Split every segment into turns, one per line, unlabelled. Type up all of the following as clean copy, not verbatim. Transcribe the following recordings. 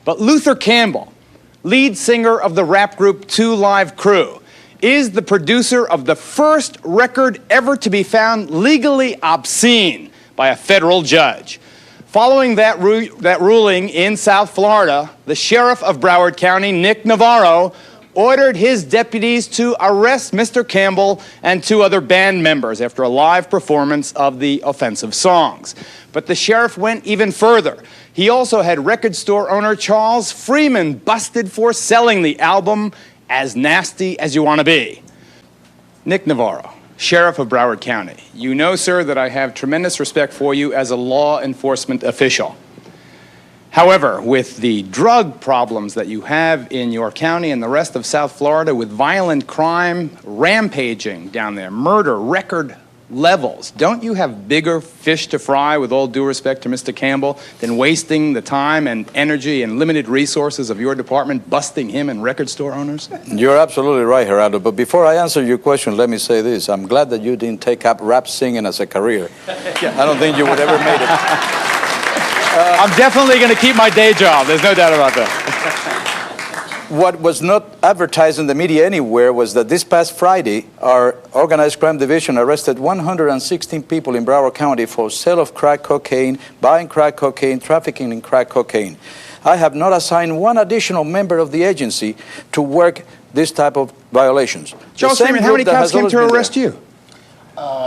But Luther Campbell, lead singer of the rap group 2 Live Crew, is the producer of the first record ever to be found legally obscene by a federal judge. Following that ruling in South Florida, the sheriff of Broward County, Nick Navarro, ordered his deputies to arrest Mr. Campbell and 2 other band members after a live performance of the offensive songs. But the sheriff went even further. He also had record store owner Charles Freeman busted for selling the album As Nasty as You Want to Be. Nick Navarro, Sheriff of Broward County. You know, sir, that I have tremendous respect for you as a law enforcement official. However, with the drug problems that you have in your county and the rest of South Florida, with violent crime rampaging down there, murder, record levels, don't you have bigger fish to fry, with all due respect to Mr. Campbell, than wasting the time and energy and limited resources of your department busting him and record store owners?
You're absolutely right, Geraldo. But before I answer your question, let me say this. I'm glad that you didn't take up rap singing as a career. I don't think you would ever made it.
I'm definitely going to keep my day job. There's no doubt about that.
What was not advertised in the media anywhere was that this past Friday, our organized crime division arrested 116 people in Broward County for sale of crack cocaine, buying crack cocaine, trafficking in crack cocaine. I have not assigned one additional member of the agency to work this type of violations.
Charles Freeman, how many cops came to arrest you?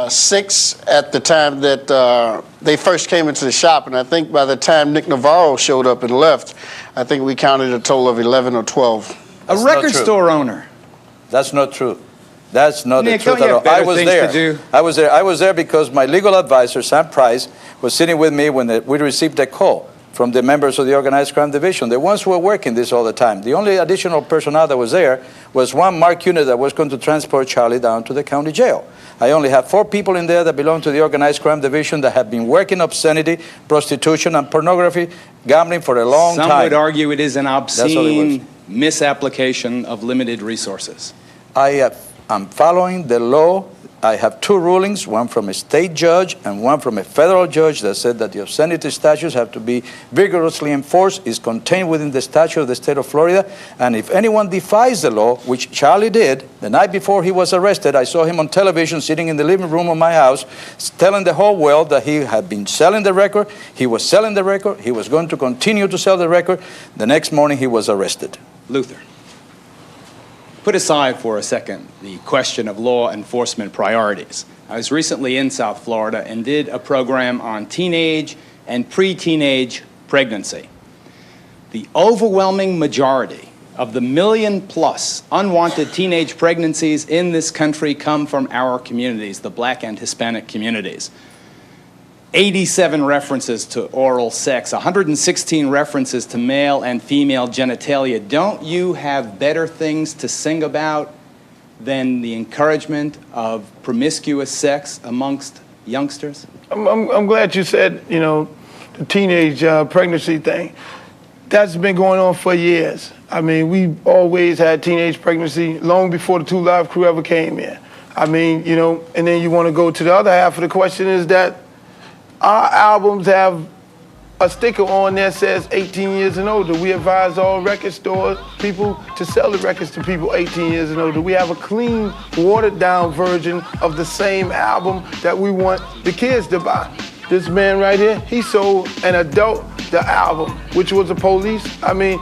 6 at the time that they first came into the shop, and I think by the time Nick Navarro showed up and left, I think we counted a total of 11 or 12.
A record store owner.
That's not true. That's not
Nick,
the truth
don't you
at
have
all.
better
I was
things
there.
to do?
I was there because my legal advisor, Sam Price, was sitting with me when we received a call from the members of the organized crime division, the ones who were working this all the time. The only additional personnel that was there was one Mark unit that was going to transport Charlie down to the county jail. I only have 4 people in there that belong to the organized crime division that have been working obscenity, prostitution, and pornography, gambling for a long time.
Some would argue it is an obscene misapplication of limited resources.
I'm following the law. I have 2 rulings, one from a state judge and one from a federal judge that said that the obscenity statutes have to be vigorously enforced. It's contained within the statute of the state of Florida. And if anyone defies the law, which Charlie did, the night before he was arrested, I saw him on television sitting in the living room of my house, telling the whole world that he had been selling the record, he was selling the record, he was going to continue to sell the record. The next morning he was arrested.
Luther, put aside for a second the question of law enforcement priorities. I was recently in South Florida and did a program on teenage and pre-teenage pregnancy. The overwhelming majority of the 1 million+ unwanted teenage pregnancies in this country come from our communities, the Black and Hispanic communities. 87 references to oral sex, 116 references to male and female genitalia. Don't you have better things to sing about than the encouragement of promiscuous sex amongst youngsters?
I'm glad you said, you know, the teenage pregnancy thing. That's been going on for years. I mean, we've always had teenage pregnancy long before the 2 Live Crew ever came here. I mean, you know, and then you want to go to the other half of the question is that our albums have a sticker on there that says 18 years and older. We advise all record store people to sell the records to people 18 years and older. We have a clean, watered down version of the same album that we want the kids to buy. This man right here, he sold an adult the album, which was the Police. I mean,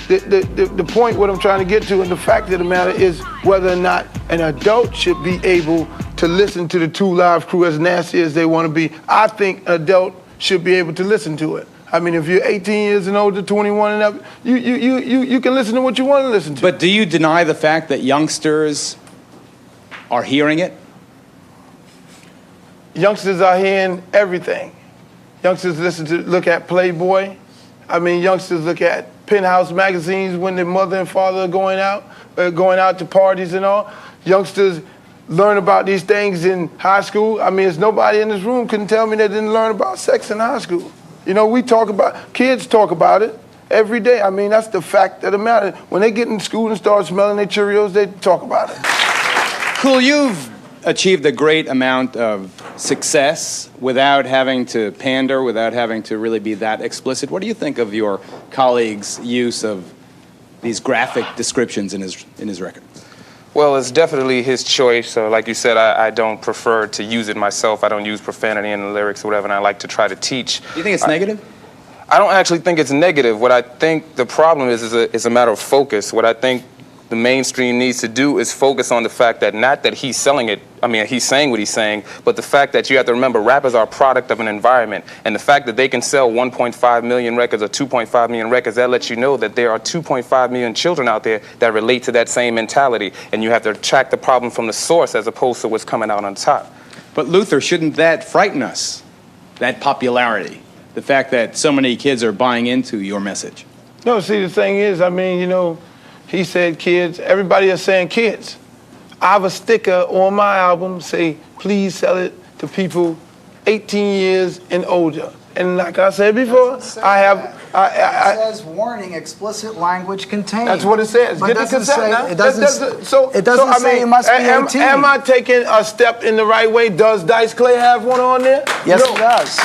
the point what I'm trying to get to and the fact of the matter is whether or not an adult should be able to listen to the 2 Live Crew as nasty as they want to be. I think an adult should be able to listen to it. I mean, if you're 18 years and older, 21 and up, you can listen to what you want to listen to.
But do you deny the fact that youngsters are hearing it?
Youngsters are hearing everything. Youngsters look at Playboy. I mean, youngsters look at Penthouse magazines when their mother and father are going out to parties and all. Youngsters learn about these things in high school. I mean, there's nobody in this room couldn't tell me they didn't learn about sex in high school. You know, kids talk about it every day. I mean, that's the fact of the matter. When they get in school and start smelling their Cheerios, they talk about it.
Kool, you've achieved a great amount of success without having to pander, without having to really be that explicit. What do you think of your colleague's use of these graphic descriptions in his record?
Well, it's definitely his choice. Like you said, I don't prefer to use it myself. I don't use profanity in the lyrics or whatever, and I like to try to teach.
Do you think it's negative?
I don't actually think it's negative. What I think the problem is a matter of focus. What I think the mainstream needs to do is focus on the fact that not that he's selling it, I mean, he's saying what he's saying, but the fact that you have to remember rappers are a product of an environment. And the fact that they can sell 1.5 million records or 2.5 million records, that lets you know that there are 2.5 million children out there that relate to that same mentality. And you have to track the problem from the source as opposed to what's coming out on top.
But Luther, shouldn't that frighten us, that popularity? The fact that so many kids are buying into your message?
No, see, the thing is, I mean, you know, he said kids. Everybody is saying kids. I have a sticker on my album say, please sell it to people 18 years and older. And like I said before,
It says warning, explicit language contained.
That's what it says.
But
Get the
doesn't
consent
say,
now.
it doesn't,
So
it doesn't
I
say
mean,
it must be 18.
Am I taking a step in the right way? Does Dice Clay have one on there?
Yes,
No.
it does.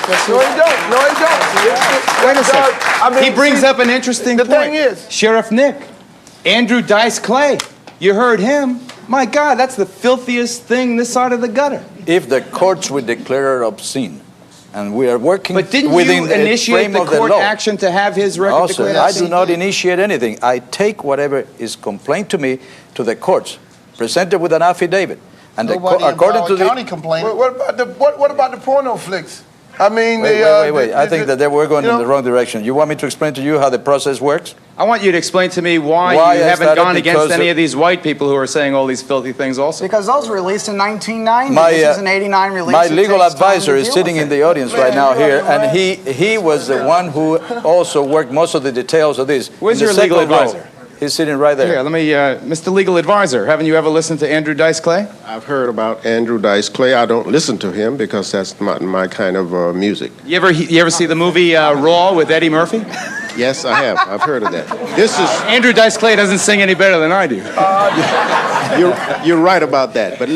Yes,
No, he don't. No, he don't.
Wait a second.
I mean,
He brings
see,
up an interesting
the
point.
thing is-
Sheriff Nick, Andrew Dice Clay, you heard him. My God, that's the filthiest thing this side of the gutter.
If the courts would declare it obscene, and we are working
But didn't
within
you
the
initiate
frame
the
of the
court
law.
action to have his record
No,
declared
sir, I
obscene?
do not initiate anything. I take whatever is complained to me to the courts, presented with an affidavit. And
Nobody in
according to
Broward
the...
County complained.
What about the porno flicks? I mean,
Wait. I think that they were going in the wrong direction. You want me to explain to you how the process works?
I want you to explain to me why
Why
you
I
haven't
started
gone against
because
any
of-
of these white people who are saying all these filthy things also.
Because those were released in 1990.
My,
This is an 89 release.
my
It
legal
takes time
advisor
to
is
deal
sitting
with
in
it.
the audience right now here, and he was the one who also worked most of the details of this.
Where's
In the
your legal
second row.
advisor?
He's sitting right there.
Here, let me, Mr. Legal Advisor, haven't you ever listened to Andrew Dice Clay?
I've heard about Andrew Dice Clay. I don't listen to him because that's not my kind of music.
You ever see the movie Raw with Eddie Murphy?
Yes, I have. I've heard of that. This is
Andrew Dice Clay doesn't sing any better than I do.
you're right about that. But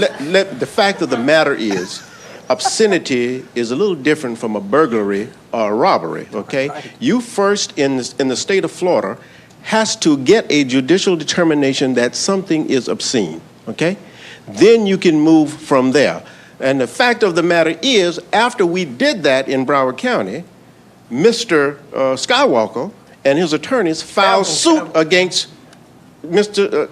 the fact of the matter is, obscenity is a little different from a burglary or a robbery. Okay, you first in the state of Florida has to get a judicial determination that something is obscene. Okay, then you can move from there. And the fact of the matter is, after we did that in Broward County, Mr. Skywalker and his attorneys filed suit against Mr.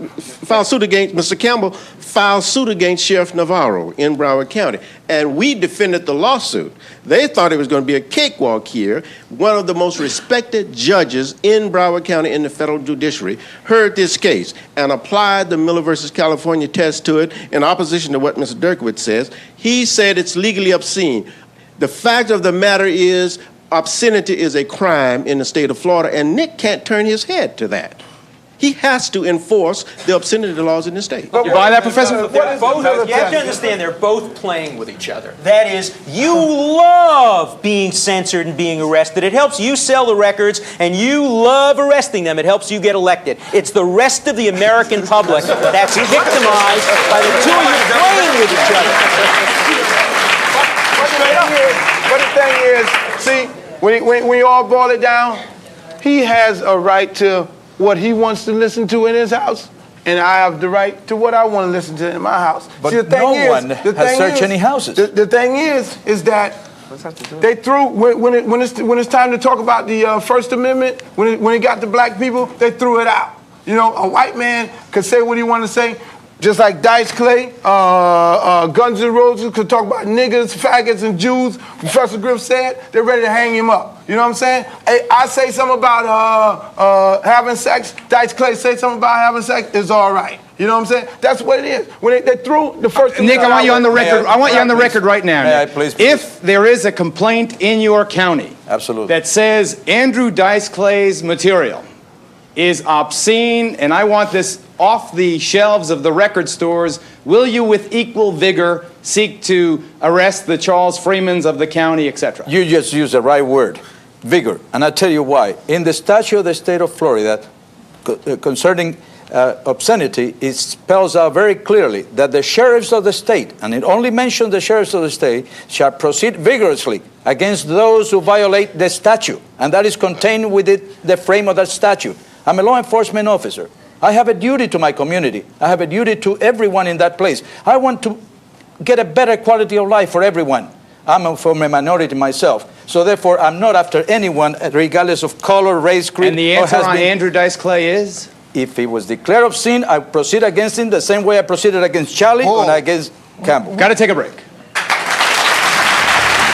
Campbell, filed suit against Sheriff Navarro in Broward County. And we defended the lawsuit. They thought it was going to be a cakewalk here. One of the most respected judges in Broward County in the federal judiciary heard this case and applied the Miller versus California test to it in opposition to what Mr. Derkowitz says. He said it's legally obscene. The fact of the matter is, obscenity is a crime in the state of Florida, and Nick can't turn his head to that. He has to enforce the obscenity laws in the state.
You buy that, Professor?
You have to understand they're both playing with each other. That is, you love being censored and being arrested. It helps you sell the records, and you love arresting them. It helps you get elected. It's the rest of the American public that's victimized by the two of you playing with each other.
But the thing is, see, when you all boil it down, he has a right to what he wants to listen to in his house, and I have the right to what I want to listen to in my house.
But
See, the thing
no
is,
one
the
has
thing
searched
is-
any houses.
The thing is that they threw when it's time to talk about the First Amendment, when it got to black people, they threw it out. You know, a white man could say what he wanted to say. Just like Dice Clay, Guns N' Roses could talk about niggas, faggots, and Jews. Professor Griff said they're ready to hang him up. You know what I'm saying? I say something about having sex. Dice Clay say something about having sex. It's all right. You know what I'm saying? That's what it is. When they threw the first.
Nick, I want you on the record. I want you on the record right now.
May I
Nick.
please?
If there is a complaint in your county
Absolutely.
that says Andrew Dice Clay's material is obscene, and I want this off the shelves of the record stores, will you with equal vigor seek to arrest the Charles Freemans of the county, etc.?
You just used the right word, vigor. And I'll tell you why. In the statute of the state of Florida concerning obscenity, it spells out very clearly that the sheriffs of the state, and it only mentions the sheriffs of the state, shall proceed vigorously against those who violate the statute. And that is contained within the frame of that statute. I'm a law enforcement officer. I have a duty to my community. I have a duty to everyone in that place. I want to get a better quality of life for everyone. I'm from a minority myself. So therefore, I'm not after anyone, regardless of color, race, creed.
And the answer on Andrew Dice Clay is?
If he was declared obscene, I proceed against him the same way I proceeded against Charlie or against Campbell.
Got to take a break.